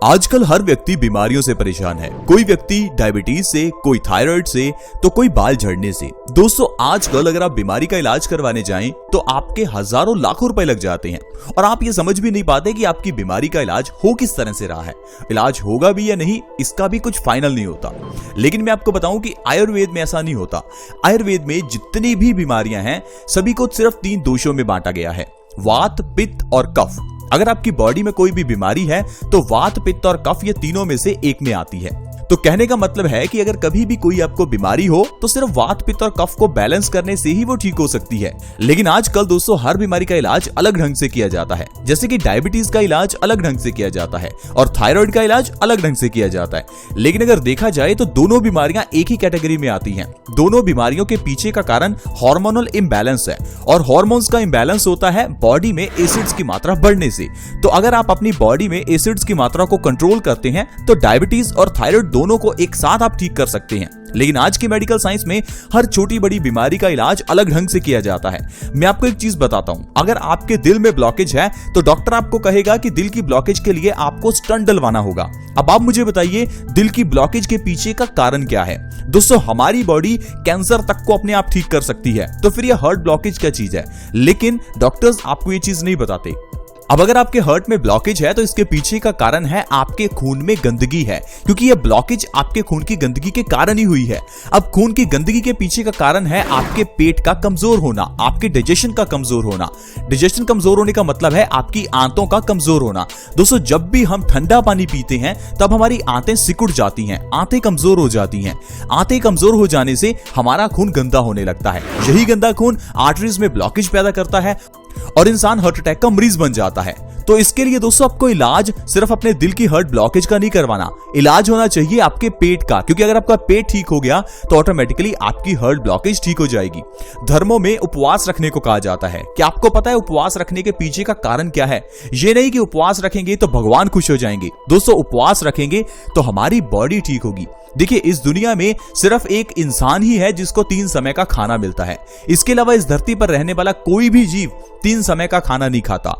आजकल हर व्यक्ति बीमारियों से परेशान है। कोई व्यक्ति डायबिटीज से, कोई थायराइड से, तो कोई बाल झड़ने से। दोस्तों, आजकल अगर आप बीमारी का इलाज करवाने जाएं तो आपके हजारों लाखों रुपए लग जाते हैं और आप ये समझ भी नहीं पाते कि आपकी बीमारी का इलाज हो किस तरह से रहा है। इलाज होगा भी या नहीं, इसका भी कुछ फाइनल नहीं होता। लेकिन मैं आपको बताऊं कि आयुर्वेद में ऐसा नहीं होता। आयुर्वेद में जितनी भी बीमारियां हैं सभी को सिर्फ 3 दोषों में बांटा गया है: वात, पित्त और कफ। अगर आपकी बॉडी में कोई भी बीमारी है तो वात, पित्त और कफ ये तीनों में से एक में आती है। तो कहने का मतलब है कि अगर कभी भी कोई आपको बीमारी हो तो सिर्फ वात, पित्त और कफ को बैलेंस करने से ही वो ठीक हो सकती है। लेकिन आजकल दोस्तों हर बीमारी का इलाज अलग ढंग से किया जाता है। जैसे कि डायबिटीज का इलाज अलग ढंग से किया जाता है और थायराइड का इलाज अलग ढंग से किया जाता है। लेकिन अगर देखा जाए तो दोनों बीमारियां एक ही कैटेगरी में आती हैं। दोनों बीमारियों के पीछे का कारण हार्मोनल इम्बैलेंस है और हार्मोन्स का इम्बैलेंस होता है बॉडी में एसिड्स की मात्रा बढ़ने से। तो अगर आप अपनी बॉडी में एसिड्स की मात्रा को कंट्रोल करते हैं तो डायबिटीज और थायराइड दोनों को एक साथ आप ठीक कर सकते हैं। लेकिन आज की मेडिकल साइंस में हर छोटी बड़ी बीमारी का इलाज अलग ढंग से किया जाता है। मैं आपको एक चीज बताता हूं, अगर आपके दिल में ब्लॉकेज है तो डॉक्टर आपको कहेगा कि दिल की ब्लॉकेज के लिए आपको स्टंट डलवाना होगा। अब आप मुझे बताइए, दिल की ब्लॉकेज के पीछे का कारण क्या है? दोस्तों, हमारी बॉडी कैंसर तक को अपने आप ठीक कर सकती है, तो फिर यह हार्ट ब्लॉकेज क्या चीज है? लेकिन डॉक्टर्स आपको ये चीज नहीं बताते। अब अगर आपके हार्ट में ब्लॉकेज है तो इसके पीछे का कारण है आपके खून में गंदगी है, क्योंकि यह ब्लॉकेज आपके खून की गंदगी के कारण ही हुई है। अब खून की गंदगी के पीछे का कारण है आपके पेट का कमजोर होना, आपके डाइजेशन का कमजोर होना। डाइजेशन कमजोर होने का मतलब है आपकी आंतों का कमजोर होना। दोस्तों, जब भी हम ठंडा पानी पीते हैं तब हमारी आंतें सिकुड़ जाती हैं, आंतें कमजोर हो जाती हैं। आंतें कमजोर हो जाने से हमारा खून गंदा होने लगता है। यही गंदा खून आर्टरीज में ब्लॉकेज पैदा करता है और इंसान हार्ट अटैक का मरीज बन जाता है। तो इसके लिए दोस्तों आपको इलाज सिर्फ अपने दिल की हार्ट ब्लॉकेज का नहीं करवाना, इलाज होना चाहिए आपके पेट का, क्योंकि अगर आपका पेट ठीक हो गया तो ऑटोमेटिकली आपकी हार्ट ब्लॉकेज ठीक हो जाएगी। धर्मों में उपवास रखने को कहा जाता है। क्या आपको पता है उपवास रखने के पीछे का कारण क्या है? ये नहीं कि उपवास रखेंगे तो भगवान खुश हो जाएंगे। दोस्तों, उपवास रखेंगे तो हमारी बॉडी ठीक होगी। देखिए, इस दुनिया में सिर्फ एक इंसान ही है जिसको 3 समय का खाना मिलता है। इसके अलावा इस धरती पर रहने वाला कोई भी जीव 3 समय का खाना नहीं खाता।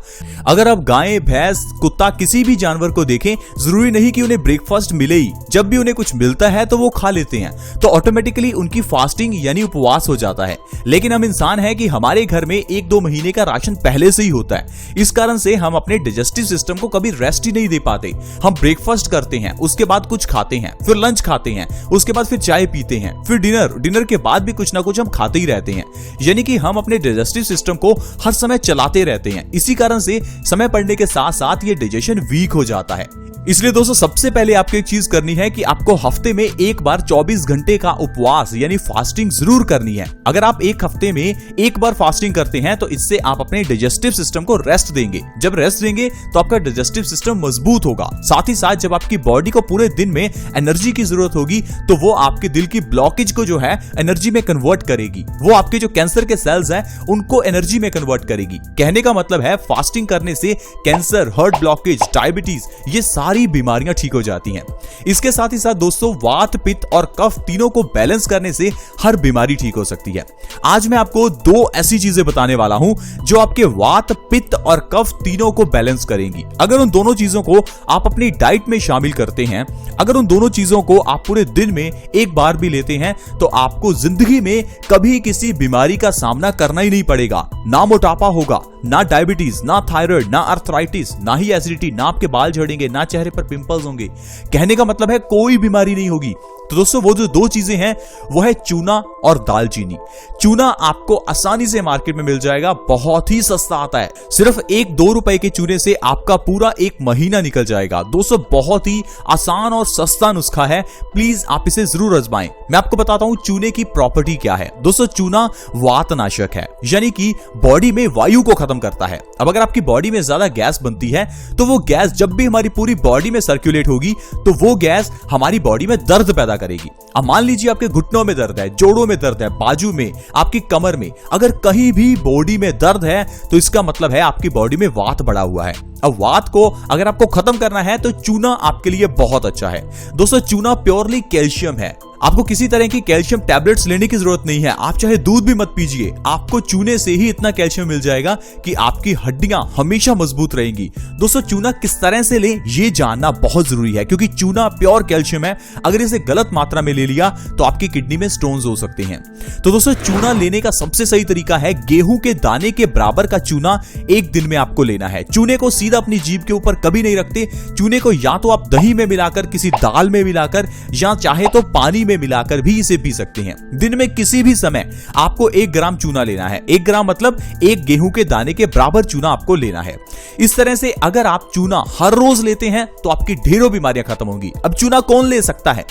अगर आप गाय, भैंस, कुत्ता, किसी भी जानवर को देखें, जरूरी नहीं कि उन्हें ब्रेकफास्ट मिले ही। जब भी उन्हें कुछ मिलता है तो वो खा लेते हैं, तो ऑटोमेटिकली उनकी फास्टिंग यानी उपवास हो जाता है। लेकिन हम इंसान है कि हमारे घर में 1-2 महीने का राशन पहले से ही होता है। इस कारण से हम अपने डाइजेस्टिव सिस्टम को कभी रेस्ट ही नहीं दे पाते। हम ब्रेकफास्ट करते हैं, उसके बाद कुछ खाते हैं, फिर लंच खाते हैं, उसके बाद फिर चाय पीते हैं, फिर डिनर के बाद भी कुछ ना कुछ हम खाते ही रहते हैं। यानी कि हम अपने डाइजेस्टिव सिस्टम को हर समय चलाते रहते हैं। इसी कारण से समय पड़ने के साथ साथ ये डाइजेशन वीक हो जाता है। इसलिए दोस्तों, सबसे पहले आपको एक चीज करनी है कि आपको हफ्ते में एक बार 24 घंटे का उपवास यानी फास्टिंग जरूर करनी है। अगर आप एक हफ्ते में एक बार फास्टिंग करते हैं तो इससे आप अपने डाइजेस्टिव सिस्टम को रेस्ट देंगे। जब रेस्ट देंगे तो आपका डाइजेस्टिव सिस्टम मजबूत होगा। साथ ही साथ जब आपकी बॉडी को पूरे दिन में एनर्जी की जरूरत होगी तो वो आपके दिल की ब्लॉकेज को जो है एनर्जी में कन्वर्ट करेगी। वो आपके जो कैंसर के सेल्स हैं उनको एनर्जी में कन्वर्ट करेगी। कहने का मतलब है फास्टिंग करने से कैंसर, हार्ट ब्लॉकेज, डायबिटीज ये सारी बीमारियां ठीक हो जाती हैं। इसके साथ ही साथ दोस्तों, वात, पित्त और कफ तीनों को बैलेंस करने से हर बीमारी ठीक हो सकती है। आज मैं आपको 2 ऐसी चीजें बताने वाला हूं जो आपके वात, पित्त और कफ तीनों को बैलेंस करेंगी। अगर उन दोनों चीजों को आप अपनी डाइट में शामिल करते हैं, अगर उन दोनों चीजों को आप पूरे दिन में एक बार भी लेते हैं तो आपको जिंदगी में कभी किसी बीमारी का सामना करना ही नहीं पड़ेगा। ना मोटापा होगा, ना डायबिटीज, ना थायराइड, ना अर्थराइटिस, ना ही एसिडिटी, ना आपके बाल झड़ेंगे, ना चेहरे पर पिंपल्स होंगे। कहने का मतलब है कोई बीमारी नहीं होगी। तो दोस्तों, वो जो 2 चीजें हैं वो है चूना और दालचीनी। चूना आपको आसानी से मार्केट में मिल जाएगा, बहुत ही सस्ता आता है। सिर्फ 1-2 रुपए के चूने से आपका पूरा 1 महीना निकल जाएगा। दोस्तों, बहुत ही आसान और सस्ता नुस्खा है, प्लीज आप इसे जरूर आजमाएं। मैं आपको बताता हूं चूने की प्रॉपर्टी क्या है। दोस्तों, चूना वातनाशक है, यानी कि बॉडी में वायु को खत्म करता है। अब अगर आपकी बॉडी में ज्यादा गैस बनती है तो वो गैस जब भी हमारी पूरी बॉडी में सर्कुलेट होगी तो वो गैस हमारी बॉडी में दर्द पैदा करेगी। अब मान लीजिए आपके घुटनों में दर्द है, जोड़ों में दर्द है, बाजू में, आपकी कमर में, अगर कहीं भी बॉडी में दर्द है तो इसका मतलब है आपकी बॉडी में वात बढ़ा हुआ है। अब वात को अगर आपको खत्म करना है तो चूना आपके लिए बहुत अच्छा है। दोस्तों, चूना प्योरली कैल्शियम है। आपको किसी तरह की कैल्शियम टैबलेट्स लेने की जरूरत नहीं है। आप चाहे दूध भी मत पीजिए, आपको चूने से ही इतना कैल्शियम मिल जाएगा कि आपकी हड्डियां हमेशा मजबूत रहेंगी। दोस्तों चूना किस तरह से लें ये जानना बहुत जरूरी है, क्योंकि चूना प्योर कैल्शियम है। अगर इसे गलत मात्रा में ले लिया तो आपकी किडनी में स्टोन्स हो सकते हैं। तो दोस्तों चूना लेने का सबसे सही तरीका है गेहूं के दाने के बराबर का चूना एक दिन में आपको लेना है। चूने को सीधा अपनी जीभ के ऊपर कभी नहीं रखते। चूने को या तो आप दही में मिलाकर, किसी दाल में मिलाकर, या चाहे तो पानी में मिलाकर भी इसे पी सकते हैं। दिन में किसी भी समय आपको 1 ग्राम चूना लेना है। 1 ग्राम मतलब 1 गेहूं के दाने के बराबर चूना आपको लेना है। इस तरह से अगर आप चूना हर रोज लेते हैं तो आपकी ढेरों बीमारियां खत्म होंगी। अब चूना कौन ले सकता है?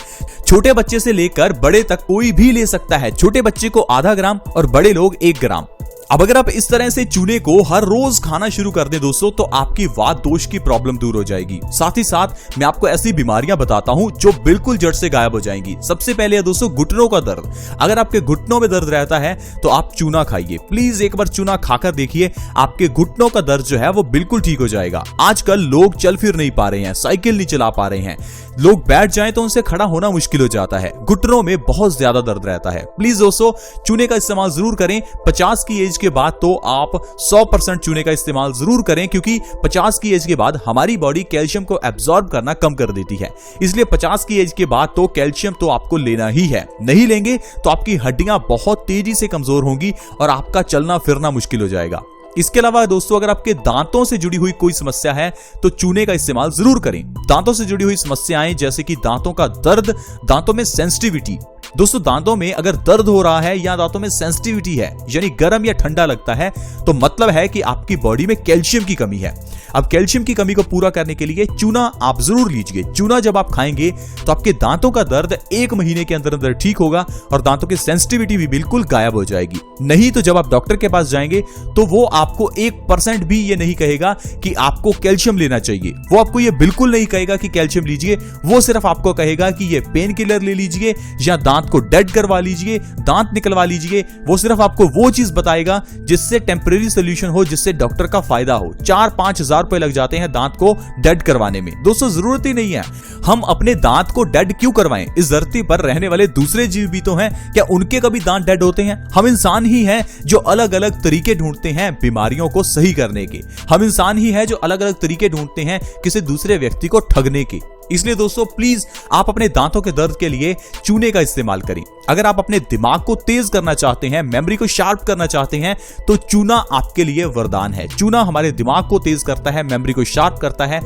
छोटे बच्चे से लेकर बड़े तक कोई भी ले सकता है। छोटे बच्चे को आधा ग्राम और बड़े लोग 1 ग्राम। अब अगर आप इस तरह से चूने को हर रोज खाना शुरू कर दें दोस्तों, तो आपकी वात दोष की प्रॉब्लम दूर हो जाएगी। साथ ही साथ मैं आपको ऐसी बीमारियां बताता हूं जो बिल्कुल जड़ से गायब हो जाएंगी। सबसे पहले है दोस्तों घुटनों का दर्द। अगर आपके घुटनों में दर्द रहता है तो आप चूना खाइए। प्लीज एक बार चूना खाकर देखिए, आपके घुटनों का दर्द जो है वो बिल्कुल ठीक हो जाएगा। आजकल लोग चल फिर नहीं पा रहे हैं, साइकिल नहीं चला पा रहे हैं, लोग बैठ जाएं तो उनसे खड़ा होना मुश्किल हो जाता है, घुटनों में बहुत ज्यादा दर्द रहता है। प्लीज दोस्तों चूने का इस्तेमाल जरूर करें। 50 की एज के बाद तो आप 100% चूने का इस्तेमाल जरूर करें, क्योंकि 50 की एज के बाद हमारी बॉडी कैल्शियम को एब्जॉर्ब करना कम कर देती है। इसलिए 50 की एज के बाद तो कैल्शियम तो आपको लेना ही है। नहीं लेंगे तो आपकी हड्डियां बहुत तेजी से कमजोर होंगी और आपका चलना फिरना मुश्किल हो जाएगा। इसके अलावा दोस्तों अगर आपके दांतों से जुड़ी हुई कोई समस्या है तो चूने का इस्तेमाल जरूर करें। दांतों से जुड़ी हुई समस्याएं जैसे कि दांतों का दर्द, दांतों में सेंसिटिविटी। दोस्तों दांतों में अगर दर्द हो रहा है या दांतों में सेंसिटिविटी है, यानी गर्म या ठंडा लगता है, तो मतलब है कि आपकी बॉडी में कैल्शियम की कमी है। अब कैल्शियम की कमी को पूरा करने के लिए चूना आप जरूर लीजिए। चूना जब आप खाएंगे तो आपके दांतों का दर्द 1 महीने के अंदर अंदर ठीक होगा और दांतों की सेंसिटिविटी भी बिल्कुल गायब हो जाएगी। नहीं तो जब आप डॉक्टर के पास जाएंगे तो वो आपको 1% भी ये नहीं कहेगा कि आपको कैल्शियम लेना चाहिए। वो आपको ये बिल्कुल नहीं कहेगा कि कैल्शियम लीजिए। वो सिर्फ आपको कहेगा कि ये पेन किलर ले लीजिए या दांत को डेड करवा लीजिए, दांत निकलवा लीजिए। वो सिर्फ आपको वो चीज बताएगा जिससे टेम्परेरी सोल्यूशन हो, जिससे डॉक्टर का फायदा हो। 4-5 हजार रुपए लग जाते हैं दांत को डेड करवाने में। दोस्तों जरूरत ही नहीं है। हम अपने दांत को डेड क्यों करवाएं? इस धरती पर रहने वाले दूसरे जीव भी तो हैं, क्या उनके कभी दांत डेड होते हैं? हम इंसान ही हैं जो अलग अलग तरीके ढूंढते हैं बीमारियों को सही करने के। हम इंसान ही हैं जो अलग अलग तरीके ढूंढते हैं किसी दूसरे व्यक्ति को ठगने के। इसलिए दोस्तों प्लीज आप अपने दांतों के दर्द के लिए चूने का इस्तेमाल करें। अगर आप अपने दिमाग को तेज करना चाहते हैं, मेमोरी को शार्प करना चाहते हैं, तो चूना आपके लिए वरदान है। चूना हमारे दिमाग को तेज करता है, मेमोरी को शार्प करता है।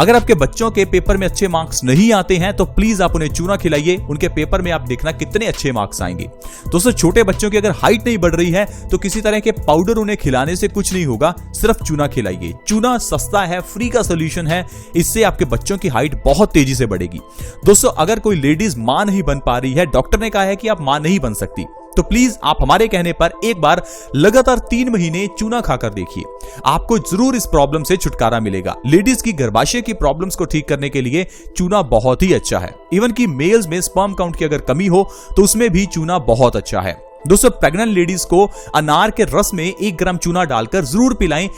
अगर आपके बच्चों के पेपर में अच्छे मार्क्स नहीं आते हैं तो प्लीज आप उन्हें चूना खिलाइए। उनके पेपर में आप देखना कितने अच्छे मार्क्स आएंगे। दोस्तों छोटे बच्चों की अगर हाइट नहीं बढ़ रही है तो किसी तरह के पाउडर उन्हें खिलाने से कुछ नहीं होगा, सिर्फ चूना खिलाइए। चूना सस्ता है, फ्री का सोल्यूशन है। इससे आपके बच्चों की हाइट बहुत तेजी से बढ़ेगी। दोस्तों अगर कोई लेडीज मां नहीं बन पा रही है, डॉक्टर ने कहा है कि आप मां नहीं बन सकती, तो प्लीज आप हमारे कहने पर एक बार लगातार 3 महीने चूना खाकर देखिए। आपको जरूर इस प्रॉब्लम से छुटकारा मिलेगा। लेडीज की गर्भाशय की प्रॉब्लम्स को ठीक करने के लिए चूना बहुत ही अच्छा है। इवन कि मेल्स में स्पर्म काउंट की अगर कमी हो तो उसमें भी चूना बहुत अच्छा है। दोस्तों प्रेग्नेंट लेडीज को अनार के रस में 1 ग्राम चूना डालकर जरूर पिलाएं।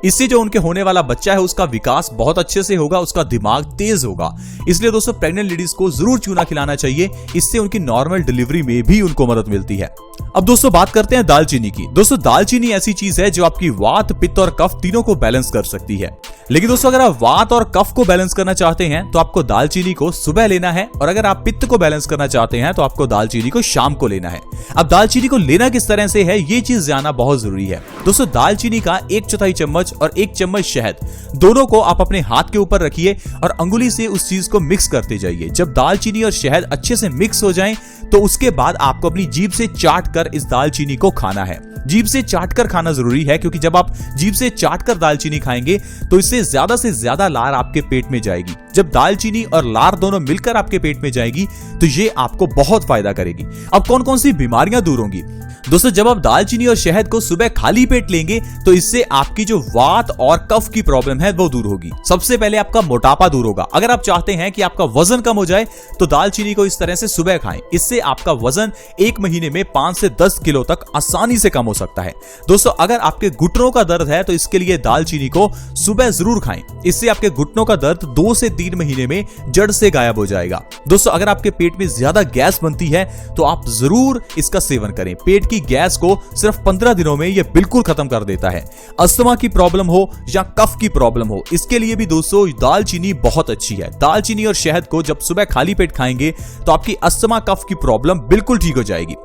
इससे जो उनके होने वाला बच्चा है उसका विकास बहुत अच्छे से होगा, उसका दिमाग तेज होगा। इसलिए दोस्तों प्रेग्नेंट लेडीज को जरूर चूना खिलाना चाहिए। इससे उनकी नॉर्मल डिलीवरी में भी उनको मदद मिलती है। अब दोस्तों बात करते हैं दालचीनी की। दोस्तों दालचीनी ऐसी चीज है जो आपकी वात, पित्त और कफ तीनों को बैलेंस कर सकती है। लेकिन दोस्तों अगर आप वात और कफ को बैलेंस करना चाहते हैं तो आपको दालचीनी को सुबह लेना है, और अगर आप पित्त को बैलेंस करना चाहते हैं तो आपको दालचीनी को शाम को लेना है। अब दालचीनी को लेना किस तरह से है ये चीज जानना बहुत जरूरी है। दोस्तों दालचीनी का 1/4 चम्मच और 1 चम्मच शहद, दोनों को आप अपने हाथ के ऊपर रखिए और अंगुली से उस चीज को मिक्स करते जाइए। जब दालचीनी और शहद अच्छे से मिक्स हो जाएं तो उसके बाद आपको अपनी जीभ से चाट कर इस दालचीनी को खाना है। जीभ से चाट कर खाना जरूरी है, क्योंकि जब आप जीभ से चाट कर दालचीनी खाएंगे तो इससे ज्यादा से ज्यादा लार आपके पेट में जाएगी। जब दालचीनी और लार दोनों मिलकर आपके पेट में जाएगी तो ये आपको बहुत फायदा करेगी। अब कौन कौन सी बीमारियां दूर होंगी? दोस्तों जब आप दालचीनी और शहद को सुबह खाली पेट लेंगे तो इससे आपकी जो वात और कफ की प्रॉब्लम है वो दूर होगी। सबसे पहले आपका मोटापा दूर होगा। अगर आप चाहते हैं कि आपका वजन कम हो जाए तो दालचीनी को इस तरह से सुबह खाएं। इससे आपका वजन 1 महीने में 5 से 10 किलो तक आसानी से कम हो सकता है। दोस्तों अगर आपके घुटनों का दर्द है तो इसके लिए दालचीनी को सुबह जरूर खाएं। इससे आपके घुटनों का दर्द 2 से 3 महीने में जड़ से गायब हो जाएगा। दोस्तों अगर आपके पेट में ज्यादा गैस बनती है तो आप जरूर इसका सेवन करें। पेट की गैस को सिर्फ 15 दिनों में यह बिल्कुल खत्म कर देता है। अस्थमा की प्रॉब्लम हो या कफ की प्रॉब्लम हो, इसके लिए भी दोस्तों दालचीनी बहुत अच्छी है। दालचीनी और शहद को जब सुबह खाली पेट खाएंगे तो आपकी अस्थमा कफ की प्रॉब्लम बिल्कुल ठीक हो जाएगी।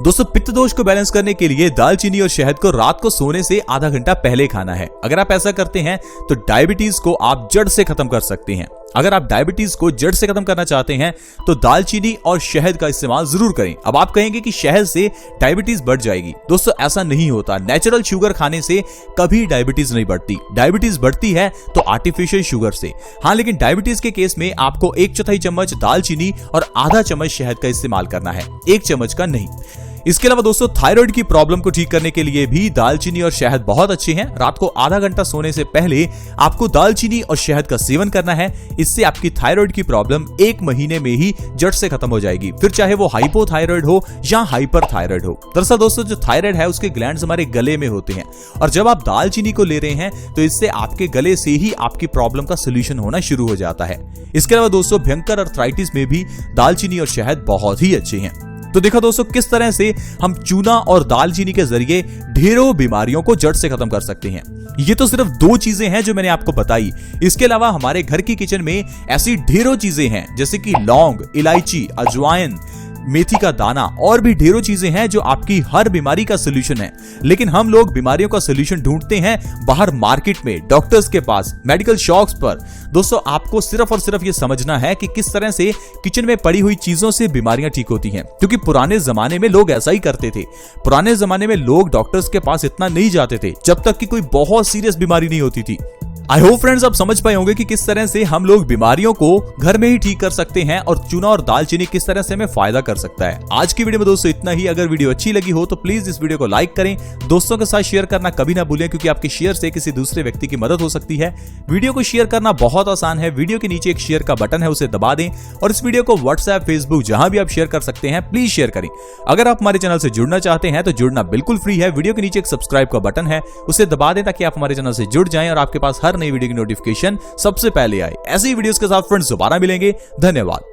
दोस्तों पित्त दोष को बैलेंस करने के लिए दालचीनी और शहद को रात को सोने से आधा घंटा पहले खाना है। अगर आप ऐसा करते हैं तो डायबिटीज को आप जड़ से खत्म कर सकते हैं। अगर आप डायबिटीज को जड़ से खत्म करना चाहते हैं तो दालचीनी और शहद का इस्तेमाल जरूर करें। अब आप कहेंगे कि शहद से डायबिटीज बढ़ जाएगी। दोस्तों ऐसा नहीं होता। नेचुरल शुगर खाने से कभी डायबिटीज नहीं बढ़ती। डायबिटीज बढ़ती है तो आर्टिफिशियल शुगर से। हाँ, लेकिन डायबिटीज के केस में आपको 1/4 चम्मच दालचीनी और आधा चम्मच शहद का इस्तेमाल करना है, 1 चम्मच का नहीं। इसके अलावा दोस्तों थायराइड की प्रॉब्लम को ठीक करने के लिए भी दालचीनी और शहद बहुत अच्छे हैं। रात को आधा घंटा सोने से पहले आपको दालचीनी और शहद का सेवन करना है। इससे आपकी थायराइड की प्रॉब्लम 1 महीने में ही जड़ से खत्म हो जाएगी, फिर चाहे वो हाइपोथायराइड हो या हाइपर थायराइड हो। दरअसल दोस्तों जो थायराइड है उसके ग्लैंड्स हमारे गले में होते हैं और जब आप दालचीनी को ले रहे हैं तो इससे आपके गले से ही आपकी प्रॉब्लम का सोल्यूशन होना शुरू हो जाता है। इसके अलावा दोस्तों भयंकर अर्थराइटिस में भी दालचीनी और शहद बहुत ही अच्छे हैं। तो देखा दोस्तों किस तरह से हम चूना और दालचीनी के जरिए ढेरों बीमारियों को जड़ से खत्म कर सकते हैं। ये तो सिर्फ 2 चीजें हैं जो मैंने आपको बताई। इसके अलावा हमारे घर की किचन में ऐसी ढेरों चीजें हैं जैसे कि लौंग, इलायची, अजवाइन, मेथी का दाना और भी ढेरों चीजें हैं जो आपकी हर बीमारी का सोल्यूशन है। लेकिन हम लोग बीमारियों का सोल्यूशन ढूंढते हैं बाहर मार्केट में, डॉक्टर्स के पास, मेडिकल शॉप्स पर। दोस्तों आपको सिर्फ और सिर्फ ये समझना है कि किस तरह से किचन में पड़ी हुई चीजों से बीमारियां ठीक होती हैं, क्योंकि पुराने जमाने में लोग ऐसा ही करते थे। पुराने जमाने में लोग डॉक्टर्स के पास इतना नहीं जाते थे जब तक कि कोई बहुत सीरियस बीमारी नहीं होती थी। आई होप फ्रेंड्स आप समझ पाए होंगे कि किस तरह से हम लोग बीमारियों को घर में ही ठीक कर सकते हैं और चूना और दालचीनी किस तरह से हमें फायदा कर सकता है। आज की वीडियो में दोस्तों इतना ही। अगर वीडियो अच्छी लगी हो तो प्लीज इस वीडियो को लाइक करें, दोस्तों के साथ शेयर करना कभी ना भूलें, क्योंकि आपके शेयर से किसी दूसरे व्यक्ति की मदद हो सकती है। वीडियो को शेयर करना बहुत आसान है। वीडियो के नीचे एक शेयर का बटन है, उसे दबा दें और इस वीडियो को व्हाट्सएप, फेसबुक जहां भी आप शेयर कर सकते हैं प्लीज शेयर करें। अगर आप हमारे चैनल से जुड़ना चाहते हैं तो जुड़ना बिल्कुल फ्री है। वीडियो के नीचे एक सब्सक्राइब का बटन है, उसे दबा दें ताकि आप हमारे चैनल से जुड़ जाएं और आपके पास हर नई वीडियो की नोटिफिकेशन सबसे पहले आए। ऐसी वीडियोस के साथ फ्रेंड्स दोबारा मिलेंगे। धन्यवाद।